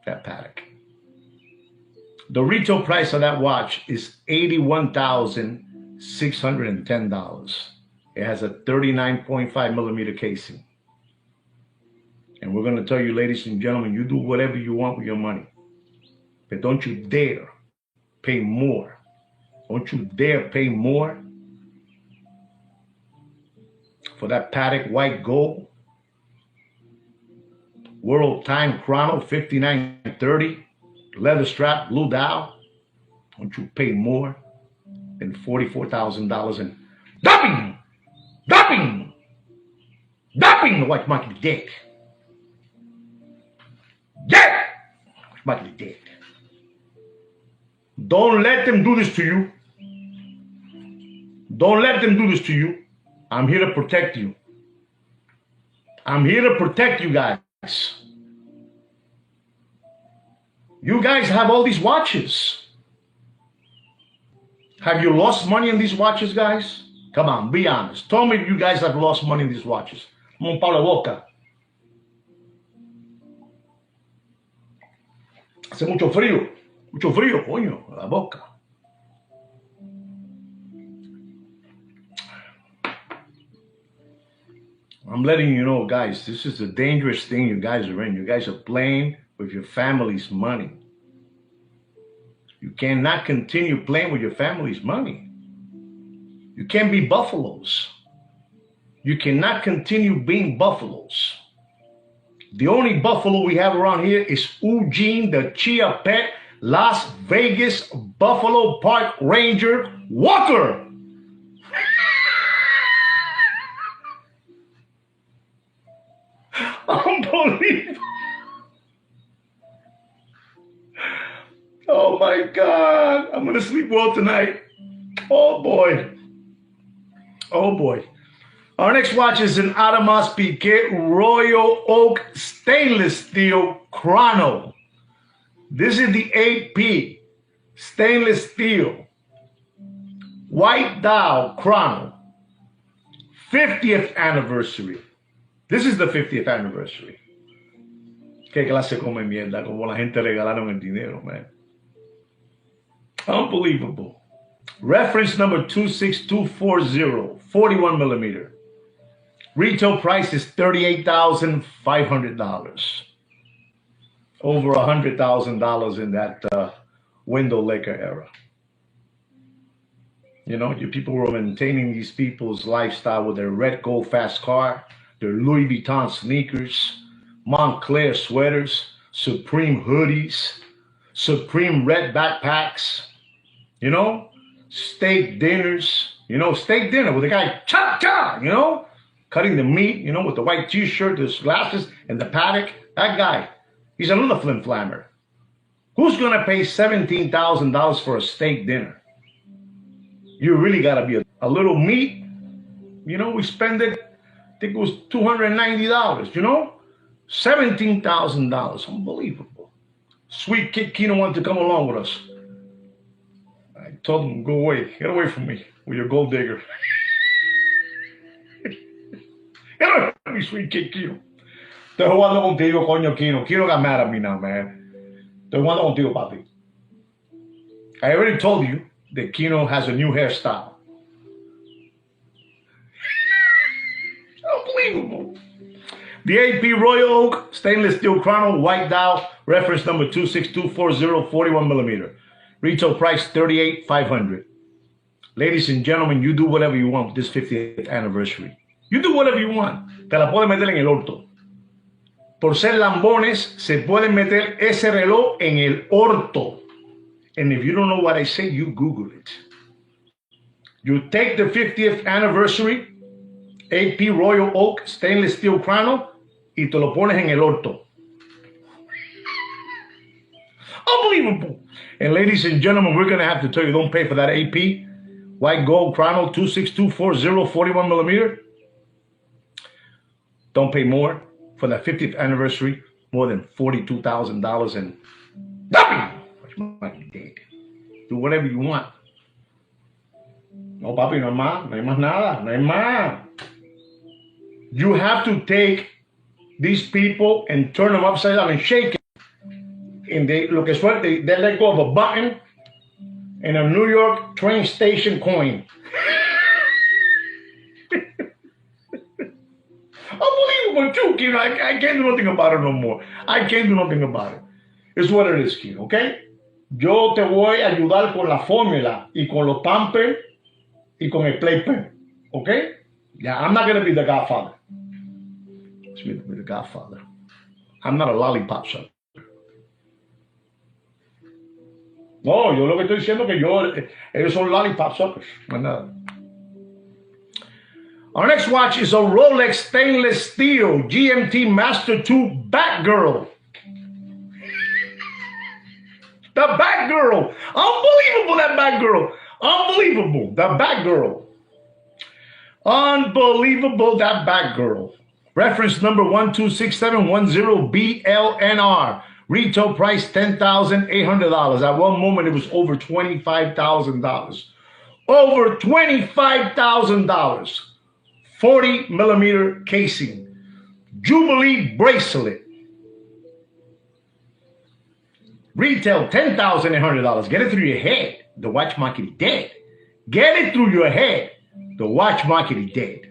That Patek. The retail price of that watch is $81,610. It has a 39.5 millimeter casing. And we're going to tell you, ladies and gentlemen, you do whatever you want with your money. But don't you dare pay more. Don't you dare pay more for that Patek white gold world time chrono 5930 leather strap blue dial. Don't you pay more than $44,000 and dumping. Dapping the white monkey dead. Dead. White monkey dead. Don't let them do this to you. Don't let them do this to you. I'm here to protect you. I'm here to protect you guys. You guys have all these watches. Have you lost money in these watches, guys? Come on, be honest. Tell me if you guys have lost money in these watches. Mon Pablo Boca. Hace mucho frío, coño, la boca. I'm letting you know, guys, this is a dangerous thing you guys are in. You guys are playing with your family's money. You cannot continue playing with your family's money. You can't be buffaloes. You cannot continue being buffaloes. The only buffalo we have around here is Eugene the Chia Pet Las Vegas Buffalo Park Ranger Walker. Unbelievable. Oh my God. I'm going to sleep well tonight. Oh boy. Oh boy. Our next watch is an Audemars Piguet Royal Oak Stainless Steel Chrono. This is the AP Stainless Steel White Dial Chrono. 50th anniversary. This is the 50th anniversary. Qué clase come mierda, como la gente regalaron el dinero, man. Unbelievable. Reference number 26240, 41 millimeter. Retail price is $38,500. Over $100,000 in that window liquor era. You know, you people were maintaining these people's lifestyle with their red gold fast car, their Louis Vuitton sneakers, Montclair sweaters, Supreme hoodies, Supreme red backpacks, you know, steak dinners, you know, steak dinner with the guy, cha-cha, you know, cutting the meat, you know, with the white t-shirt, his glasses, and the paddock. That guy, he's another flim-flammer. Who's going to pay $17,000 for a steak dinner? You really got to be a little meat. You know, we spend it, I think it was $290, you know? $17,000. Unbelievable. Sweet Kid Kino wanted to come along with us. I told him, go away. Get away from me with your gold digger. Get away from me, Sweet Kid Kino. Estoy jugando contigo, coño, Kino. Kino got mad at me now, man. Estoy jugando contigo, papi. I already told you that Kino has a new hairstyle. Unbelievable. The AP Royal Oak Stainless Steel Chrono White Dial, reference number 26240, 41 millimeter. Retail price $38,500. Ladies and gentlemen, you do whatever you want with this 50th anniversary. You do whatever you want. Te la puedes meter en el orto. Por ser lambones, se pueden meter ese reloj en el orto. And if you don't know what I say, you Google it. You take the 50th anniversary AP Royal Oak Stainless Steel Chrono y te lo pones en el orto. Unbelievable. And ladies and gentlemen, we're going to have to tell you, don't pay for that AP White Gold Chrono 26240, 41 millimeter. Don't pay more for that 50th anniversary, more than $42,000 and do whatever you want. No, papi, no hay más. No hay más nada. No hay más. You have to take these people and turn them upside down and shake it. And they let go of a button and a New York train station coin. Unbelievable, too, Kino. I can't do nothing about it no more. I can't do nothing about it. It's what it is, Kino, okay? Yo te voy a ayudar con la fórmula y con los pampers y con el playpen, okay? Yeah, I'm not going to be the godfather. Let's be the godfather. I'm not a lollipop sucker. No, yo lo que estoy diciendo es que ellos son lollipop suckers. No nada. Our next watch is a Rolex stainless steel GMT Master 2 Batgirl. The Batgirl. Unbelievable, that Batgirl. Unbelievable, the Batgirl. Unbelievable, that Batgirl. Reference number 126710BLNR. Retail price $10,800. At one moment, it was over $25,000. Over $25,000. 40 millimeter casing. Jubilee bracelet. Retail $10,800. Get it through your head. The watch market is dead. Get it through your head. The watch market is dead.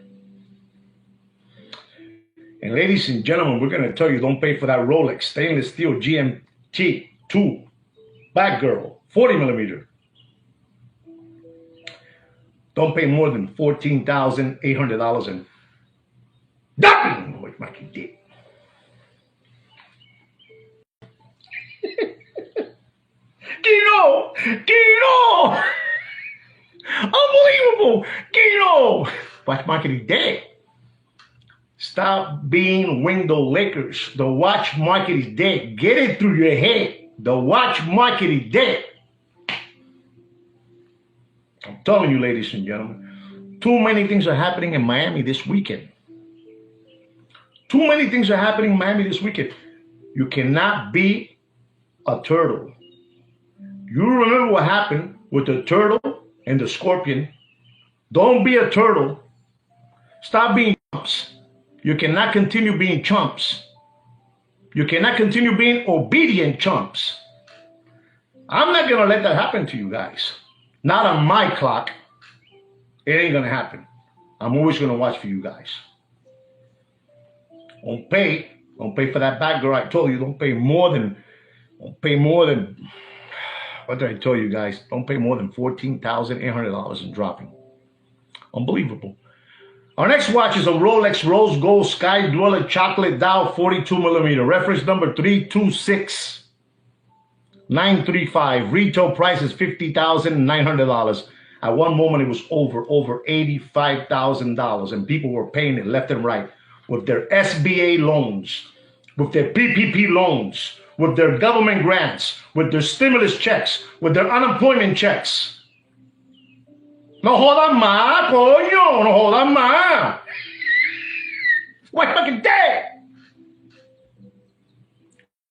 And ladies and gentlemen, we're going to tell you, don't pay for that Rolex stainless steel GMT 2 Batgirl 40 millimeter. Don't pay more than $14,800 and nothing. Watch market dead. Kino! Unbelievable! Kino! Watch market is dead. Stop being window lickers. The watch market is dead. Get it through your head. The watch market is dead. I'm telling you, ladies and gentlemen, too many things are happening in Miami this weekend. Too many things are happening in Miami this weekend. You cannot be a turtle. You remember what happened with the turtle and the scorpion. Don't be a turtle. Stop being chumps. You cannot continue being chumps. You cannot continue being obedient chumps. I'm not going to let that happen to you guys. Not on my clock. It ain't going to happen. I'm always going to watch for you guys. Don't pay for that Batgirl. I told you, don't pay more than, what did I tell you guys? Don't pay more than $14,800 in dropping. Unbelievable. Our next watch is a Rolex Rose Gold Sky Dweller Chocolate Dial 42 millimeter. Reference number 326935. Retail price is $50,900. At one moment, it was over $85,000, and people were paying it left and right with their SBA loans, with their PPP loans, with their government grants, with their stimulus checks, with their unemployment checks. No jodan más, coño. No jodan más. What fucking day?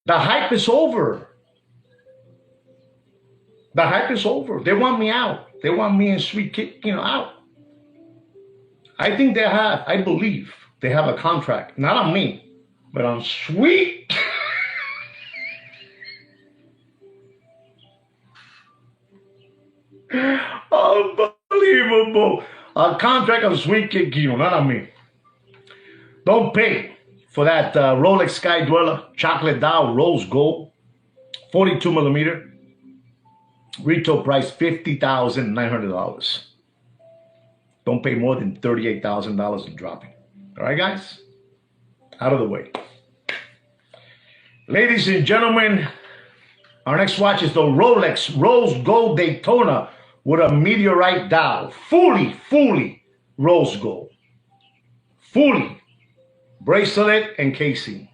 The hype is over. The hype is over. They want me out. They want me and Sweet Kid, out. I think they have, I believe they have a contract, not on me, but on Sweet. Unbelievable. A contract on Sweet Kid Kino, not on me. Don't pay for that Rolex Sky Dweller Chocolate Dial Rose Gold 42 millimeter. Retail price $50,900. Don't pay more than $38,000 in dropping. All right, guys? Out of the way. Ladies and gentlemen, our next watch is the Rolex Rose Gold Daytona with a meteorite dial. Fully rose gold. Fully. Bracelet and casing.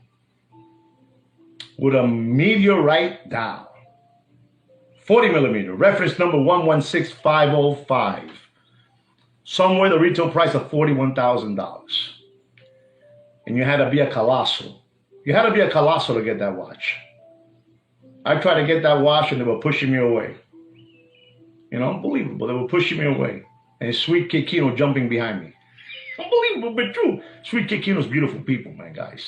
With a meteorite dial. 40 millimeter. Reference number 116505. Somewhere the retail price of $41,000. And you had to be a colossal. You had to be a colossal to get that watch. I tried to get that watch and they were pushing me away. Unbelievable. They were pushing me away. And Sweet Kid Kino jumping behind me. Unbelievable, but true. Sweet Kid Kino's beautiful people, man, guys.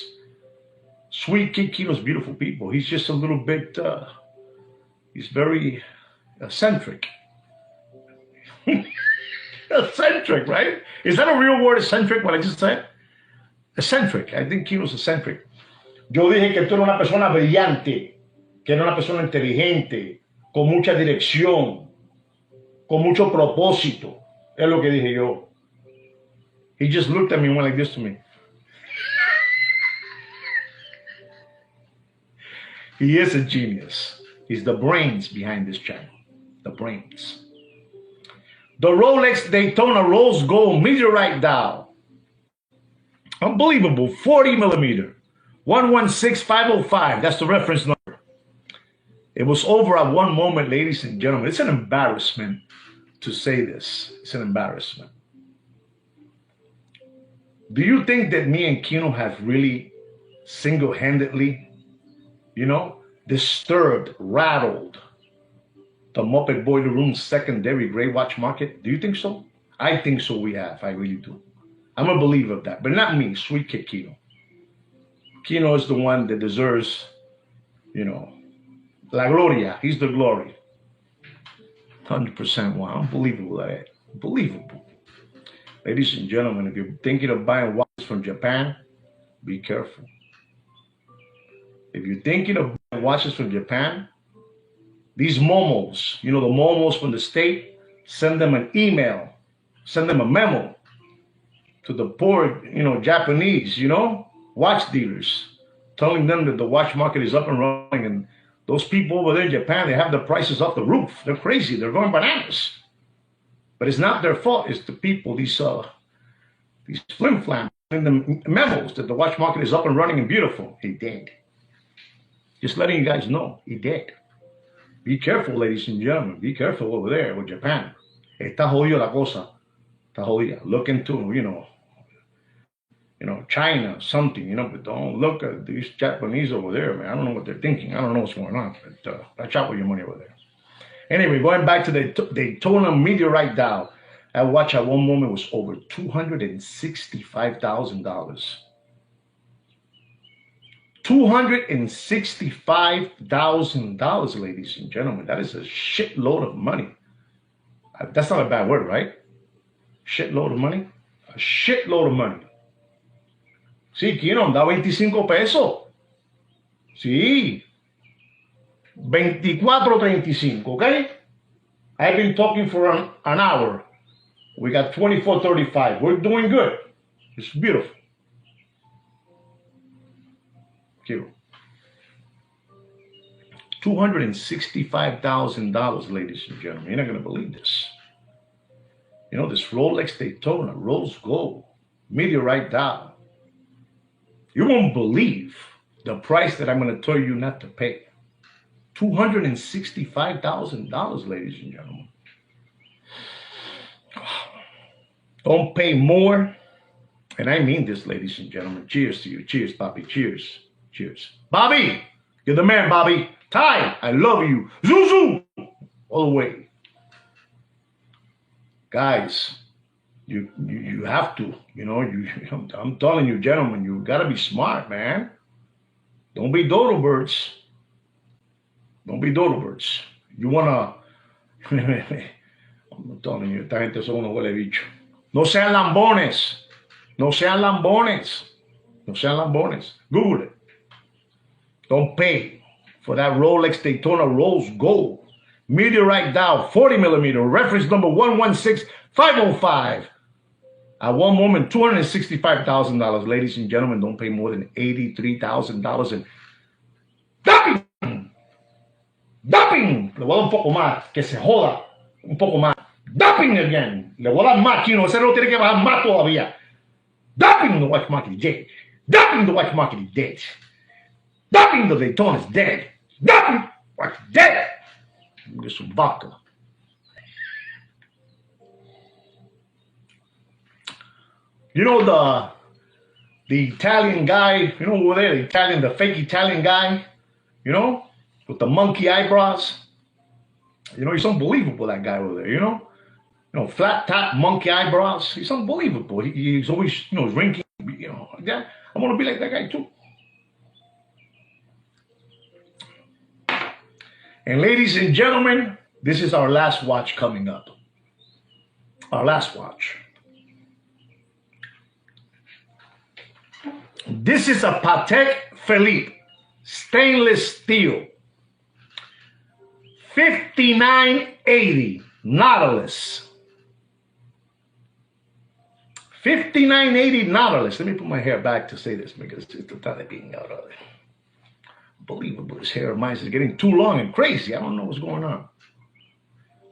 Sweet Kid Kino's beautiful people. He's just a little bit, he's very eccentric. Eccentric, right? Is that a real word, eccentric, what I just said? Eccentric. I think Kino's eccentric. Yo dije que tú eres una persona brillante, que eres una persona inteligente, con mucha dirección, con mucho propósito. Es lo que dije yo. He just looked at me and went like this to me. He is a genius. He's the brains behind this channel. The brains. The Rolex Daytona Rose Gold Meteorite Dial. Unbelievable. 40 millimeter. 116505. That's the reference number. It was over at one moment, ladies and gentlemen. It's an embarrassment to say this. It's an embarrassment. Do you think that me and Kino have really single-handedly, disturbed, rattled the Muppet Boiler Room secondary gray watch market? Do you think so? I think so. We have. I really do. I'm a believer of that, but not me, sweet kid Kino. Kino is the one that deserves, la gloria. He's the glory. 100%. Wow, unbelievable. Unbelievable. Ladies and gentlemen, if you're thinking of buying watches from Japan, be careful. If you're thinking of buying watches from Japan, these momos, the momos from the state, send them an email, send them a memo to the poor, Japanese, watch dealers, telling them that the watch market is up and running, and those people over there in Japan, they have the prices off the roof. They're crazy. They're going bananas. But it's not their fault. It's the people, these flim-flams, sending them memos that the watch market is up and running and beautiful. He did. Just letting you guys know, he did. Be careful, ladies and gentlemen. Be careful over there with Japan. Está jodida la cosa. Está jodida. Look into, China, something, but don't look at these Japanese over there, man. I don't know what they're thinking. I don't know what's going on, but watch out with your money over there. Anyway, going back to the Daytona meteorite dial, that watch at one moment was over $265,000. $265,000, ladies and gentlemen. That is a shitload of money. That's not a bad word, right? Shitload of money? A shitload of money. Sí, Kino, da 25 pesos. Sí. 24.35, okay? I've been talking for an hour. We got 24.35. We're doing good. It's beautiful. Kiro. $265,000, ladies and gentlemen. You're not going to believe this. This Rolex Daytona, rose gold, meteorite dial. You won't believe the price that I'm going to tell you not to pay. $265,000, ladies and gentlemen. Don't pay more. And I mean this, ladies and gentlemen. Cheers to you. Cheers, Bobby. Cheers. Cheers. Bobby, you're the man, Bobby. Ty, I love you. Zuzu, all the way. Guys, you have to, I'm telling you, gentlemen, you got to be smart, man. Don't be dodo birds. Don't be dodo birds. You want to, I'm telling you, esta gente son unos huele bicho. No sean lambones. No sean lambones. No sean lambones. Google it. Don't pay for that Rolex Daytona rose gold. Meteorite dial, 40 millimeter, reference number 116505. At one moment, $265,000. Ladies and gentlemen, don't pay more than $83,000 in dumping. Dumping. Le voy a dar un poco más, que se joda un poco más. Dumping again. Le voy a dar más, ese no tiene que bajar más todavía. Dumping the watch market is dead. Dumping the watch market is dead. Dumping the Daytona is dead. Dumping watch dead. Get some vodka. The Italian guy, over there, the fake Italian guy, with the monkey eyebrows. He's unbelievable, that guy over there, flat top monkey eyebrows. He's unbelievable. He's always, drinking, yeah. I want to be like that guy too. And ladies and gentlemen, this is our last watch coming up. Our last watch. This is a Patek Philippe stainless steel 5980 Nautilus. 5980 Nautilus. Let me put my hair back to say this because it's the being out of it. Unbelievable. This hair of mine is getting too long and crazy. I don't know what's going on.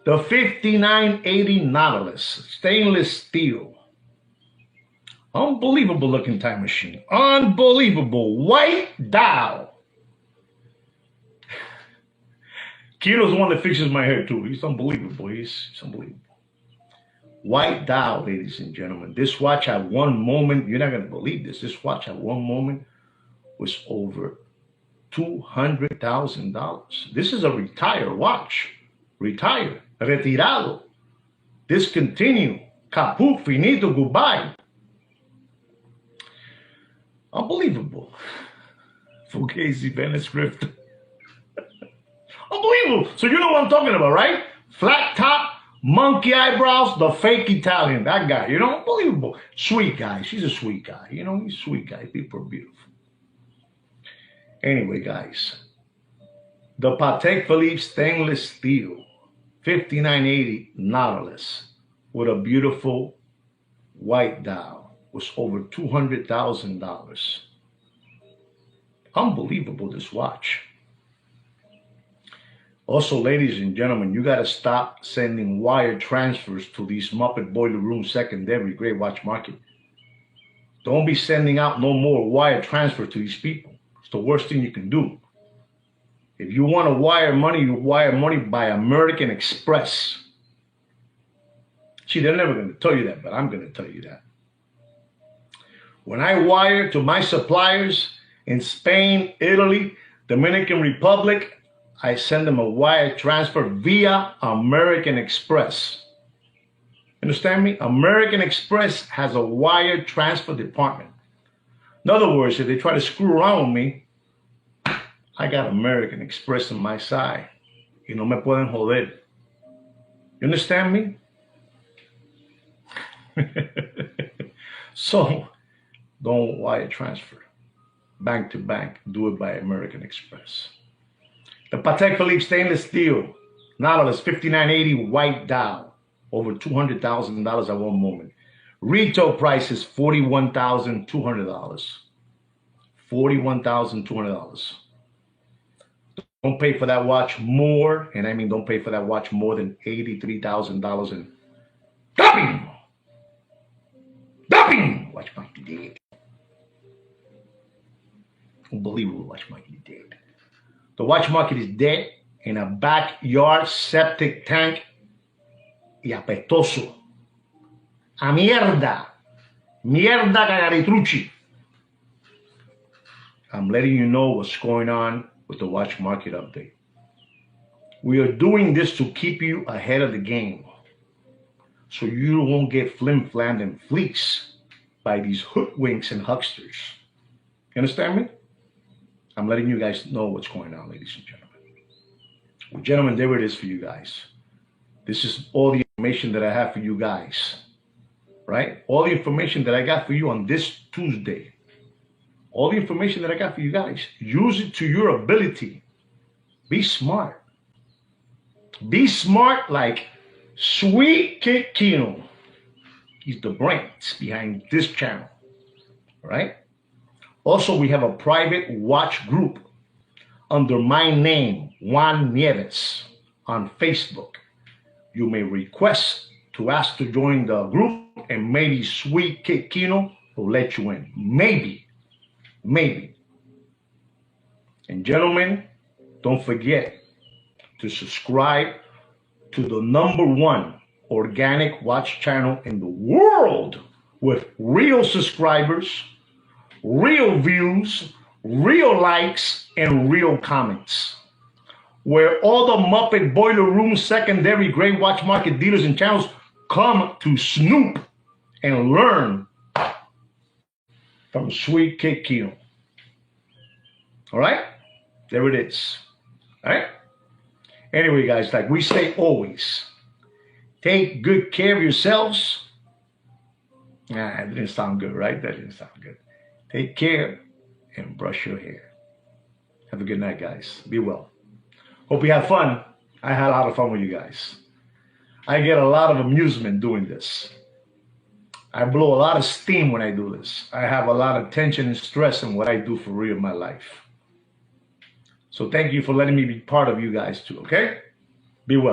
The 5980 Nautilus, stainless steel. Unbelievable looking time machine. Unbelievable. White dial. Kino's the one that fixes my hair too. He's unbelievable. He's unbelievable. White dial, ladies and gentlemen. This watch at one moment, you're not going to believe this. This watch at one moment was over $200,000. This is a retired watch. Retired. Retirado. Discontinue. Caput. Finito. Goodbye. Unbelievable. Fugazi, Venice Rift. Unbelievable. So you know what I'm talking about, right? Flat top, monkey eyebrows, the fake Italian. That guy, you know, unbelievable. Sweet guy. She's a sweet guy. You know, he's a sweet guy. People are beautiful. Anyway, guys, the Patek Philippe stainless steel 5980 Nautilus with a beautiful white dial was over $200,000. Unbelievable, this watch. Also, ladies and gentlemen, you got to stop sending wire transfers to these Muppet Boiler Room secondary gray watch market. Don't be sending out no more wire transfer to these people. It's the worst thing you can do. If you want to wire money, you wire money by American Express. See, they're never going to tell you that, but I'm going to tell you that. When I wire to my suppliers in Spain, Italy, Dominican Republic, I send them a wire transfer via American Express. Understand me? American Express has a wire transfer department. In other words, if they try to screw around with me, I got American Express on my side. Y no me pueden joder. You understand me? So, don't wire transfer. Bank to bank. Do it by American Express. The Patek Philippe stainless steel Nautilus 5980 white dial. Over $200,000 at one moment. Retail price is $41,200. $41,200. Don't pay for that watch more, and I mean don't pay for that watch more than $83,000 in dumping. Dumping. Watch Mikey dead. Unbelievable, watch Mikey dead. The watch market is dead in a backyard septic tank y apestoso. A mierda. Mierda cagaritrucci. I'm letting you know what's going on with the watch market update. We are doing this to keep you ahead of the game so you won't get flim-flammed and fleeced by these hoodwinks and hucksters. You understand me? I'm letting you guys know what's going on, ladies and gentlemen. Well, gentlemen, there it is for you guys. This is all the information that I have for you guys, right? All the information that I got for you on this Tuesday. All the information that I got for you guys. Use it to your ability. Be smart. Be smart like Sweet Kid Kino. He's the brains behind this channel, right? Also, we have a private watch group under my name, Juan Nieves, on Facebook. You may request to ask to join the group, and maybe Sweet Kid Kino will let you in. Maybe. Maybe. And gentlemen, don't forget to subscribe to the #1 organic watch channel in the world with real subscribers, real views, real likes, and real comments. Where all the Muppet Boiler Room secondary gray watch market dealers and channels come to snoop and learn from Sweet Kid Kino. All right? There it is. All right? Anyway, guys, like we say always, take good care of yourselves. Nah, it didn't sound good, right? That didn't sound good. Take care and brush your hair. Have a good night, guys. Be well. Hope you have fun. I had a lot of fun with you guys. I get a lot of amusement doing this. I blow a lot of steam when I do this. I have a lot of tension and stress in what I do for real in my life. So thank you for letting me be part of you guys too, okay? Be well.